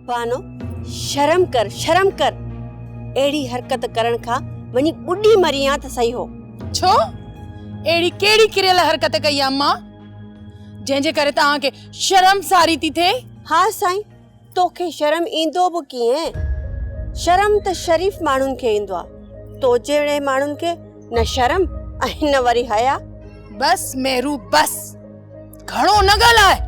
बानो शर्म कर एड़ी हरकत करण खा वनी बुढ़ी मरिया त सही हो। छो एड़ी केड़ी किरियल हरकत कई अम्मा जेंजे करे ता के शर्म सारी थी थे? हाँ साईं, तोखे शर्म इंदो बि कीअं? शर्म त शरीफ माण्हुनि खे इंदो आ, तो जहिड़े माण्हुनि खे न शर्म ऐं न वरी हया। बस मेरू बस, घणो न ॻाल्हाए।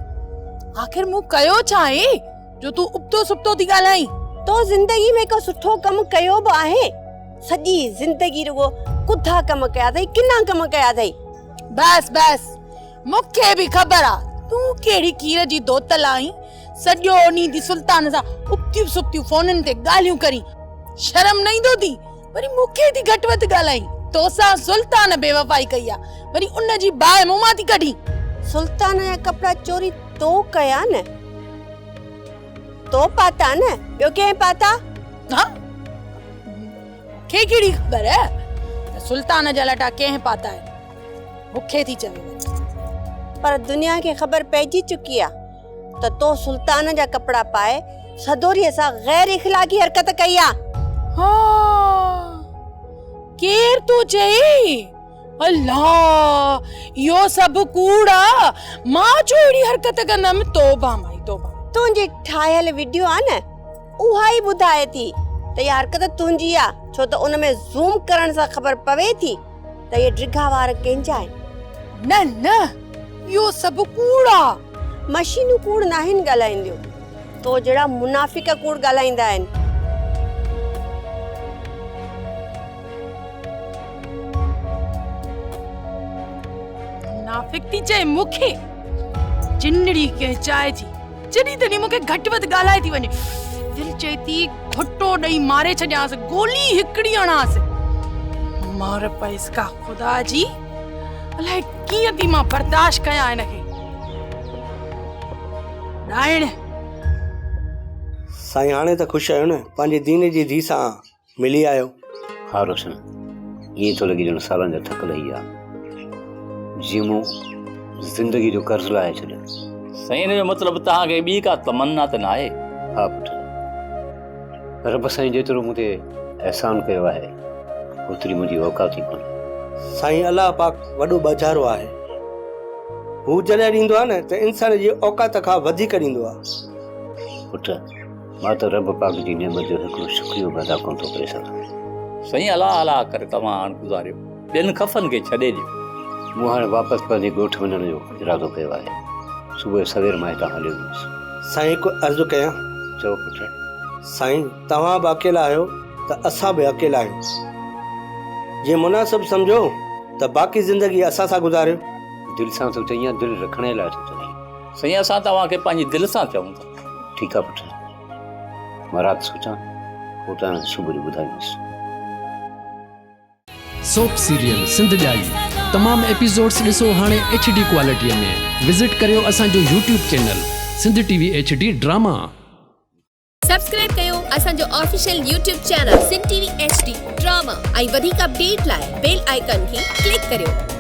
आखिर मूं कयो छा आहे जो तू उपतो सुपतो थी ॻाल्हाई? तो जिंदगी में को सुठो कम कयो बि आहे? सॼी जिंदगी रुगो कुथा कम कया अथई, किना कम कया अथई। बस बस, मूंखे भी खबर आ तू केड़ी कीर जी दोतल आई। सॼो नींदी सुल्तान सा उपतियूं सुप्तियूं फोनन ते ॻाल्हियूं करी। शर्म न ईंदो थी वरी मूंखे थी घटि वधि ॻाल्हाई। तोसां सुल्तान बेवफाई कई आ, वरी उन जी बाहि मुंह मां थी कढी। सुल्तान जा कपड़ा चोरी तो कया न, तो पाता न, ॿियो कंहिं पाता? हाँ खे केड़ी खबर है सुल्तान जा लटा कंहिं पाता है? मूंखे थी चवे पर दुनिया के खबर पइजी चुकी आ त तो सुल्तान जा कपड़ा पाए सदोरीअ सां गैर इखलाकी हरकत कई आ। हाँ केर तो चई? अल्लाह यो सब कूड़ा, मां जो एड़ी हरकत कंदम। तौबा माई तौबा। तुंहिंजी ठाहियल वीडियो आ न, उहा ई ॿुधाए थी त इहा हरकत तुंहिंजी आ, छो त उन में ज़ूम करण सां ख़बर पवे थी त ये ड्रिघा वार कंहिंजा आहिनि। न न यो सब कूड़ा। मशीनूं कूड़ नाहिनि ॻाल्हाईंदियूं, तो जहिड़ा मुनाफ़िक कूड़ ॻाल्हाईंदा आहिनि। मुनाफ़िक थी चए मूंखे? चिंडड़ी के चाय जी जॾहिं तॾहिं मूंखे घटि वधि ॻाल्हाए थी वञे। दिल चए थी घुटो ॾेई मारे छॾियांस, गोली हिकिड़ी हणांस। मार पैस का खुदा जी, अलाए कीअं थी मां बर्दाश्त कयां इनखे। डाइण साईं हाणे त ख़ुशि आहियो न, पंहिंजे दीन जी धी सां मिली आयो। हाँ रोशन, ईअं थो लॻे ॼण सालनि जा थकल ई आहे, जीअं मूं ज़िंदगी जो कर्ज़ लाहे छॾियो। साईं हिन जो मतिलबु तव्हांखे ॿी का तमन्ना त न आहे? हा पुटु, रब साईं जेतिरो मूं ते अहसान कयो आहे ओतिरी मुंहिंजी औकात ई कोन्हे। साईं अलाह पाक वॾो बजारो आहे, हू जॾहिं ॾींदो आहे न त इंसान जी औकात खां वधीक ॾींदो आहे। पुटु, मां त रब पाक जी नेमत जो हिकिड़ो शुक्रियो बि अदा कोन थो करे सघां। साईं अलाह अलाह करे तव्हां हाणे गुज़ारियो, ॿियनि खफ़नि खे छॾे ॾियो। मूं हाणे वापसि पंहिंजे ॻोठ वञण जो इरादो कयो आहे। सुबुह सवेर मां हितां हलियो वेंदुसि। साईं हिकु अर्ज़ु कयां? चओ पुटु। साईं तव्हां बि अकेला आहियो त असां बि अकेला आहियूं, जीअं मुनासिबु सम्झो त बाक़ी ज़िंदगी असां सां गुज़ारियो। दिलि सां थो चई या दिलि रखण लाइ थो चई? साईं असां तव्हांखे पंहिंजी दिलि सां चऊं था। ठीकु आहे पुटु, मां राति सोचां, पोइ तव्हां सुबुह जो ॿुधाईंदुसि। सोप सीरियल सिंध ॼाई तमाम एपिसोड्स ॾिसो हाणे HD क्वालिटीअ में। विज़िट करियो असांजो YouTube channel Sindh TV HD drama. Subscribe कयो असांजो official YouTube channel Sindh TV HD drama ऐं वधीक अपडेट लाइ बेल आइकन खे क्लिक करियो।